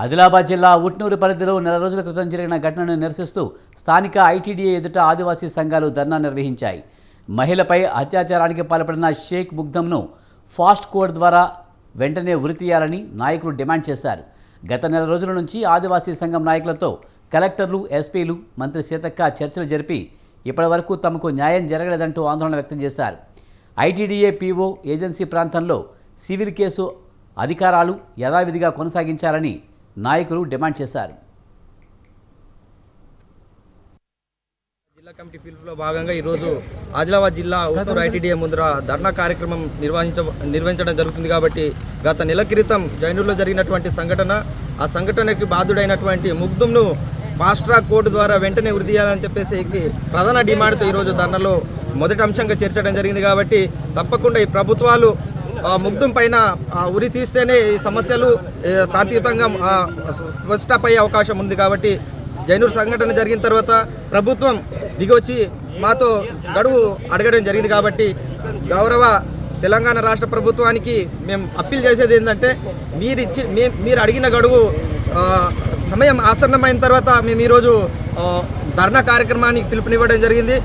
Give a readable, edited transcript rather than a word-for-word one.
ఆదిలాబాద్ జిల్లా ఉట్నూరు పరిధిలో నెల రోజుల క్రితం జరిగిన ఘటనను నిరసిస్తూ స్థానిక ఐటీడీఏ ఎదుట ఆదివాసీ సంఘాలు ధర్నా నిర్వహించాయి. మహిళపై అత్యాచారానికి పాల్పడిన షేక్ ముగ్ధంను ఫాస్ట్ కోడ్ ద్వారా వెంటనే ఉరితీయాలని నాయకులు డిమాండ్ చేశారు. గత నెల రోజుల నుంచి ఆదివాసీ సంఘం నాయకులతో కలెక్టర్లు, ఎస్పీలు, మంత్రి సీతక్క చర్చలు జరిపి ఇప్పటి వరకు తమకు న్యాయం జరగలేదంటూ ఆందోళన వ్యక్తం చేశారు. ఐటీడీఏ పీఓ ఏజెన్సీ ప్రాంతంలో సివిల్ కేసు అధికారాలు యథావిధిగా కొనసాగించాలని నాయకులు డిమాండ్ చేశారు. జిల్లా కమిటీ పిలుపులో భాగంగా ఈరోజు ఆదిలాబాద్ జిల్లా ఉత్తూరు ఐటీడీఏ ముందర ధర్నా కార్యక్రమం నిర్వహించడం జరుగుతుంది. కాబట్టి గత నెల క్రితం జైనూరులో జరిగినటువంటి సంఘటన, ఆ సంఘటనకి బాధ్యుడైనటువంటి ముగ్ధంను ఫాస్ట్ ట్రాక్ కోర్టు ద్వారా వెంటనే ఉరి తీయాలని చెప్పేసి ప్రధాన డిమాండ్తో ఈరోజు ధర్నాలో మొదటి అంశంగా చేర్చడం జరిగింది. కాబట్టి తప్పకుండా ఈ ప్రభుత్వాలు ముగ్ధం పైన ఉరి తీస్తేనే ఈ సమస్యలు శాంతియుతంగా స్టాప్ అయ్యే అవకాశం ఉంది. కాబట్టి జైనూరు సంఘటన జరిగిన తర్వాత ప్రభుత్వం దిగొచ్చి మాతో గడువు అడగడం జరిగింది. కాబట్టి గౌరవ తెలంగాణ రాష్ట్ర ప్రభుత్వానికి మేము అప్పీల్ చేసేది ఏంటంటే, మీరు అడిగిన గడువు సమయం ఆసన్నమైన తర్వాత మేము ఈరోజు ధర్నా కార్యక్రమానికి పిలుపునివ్వడం జరిగింది.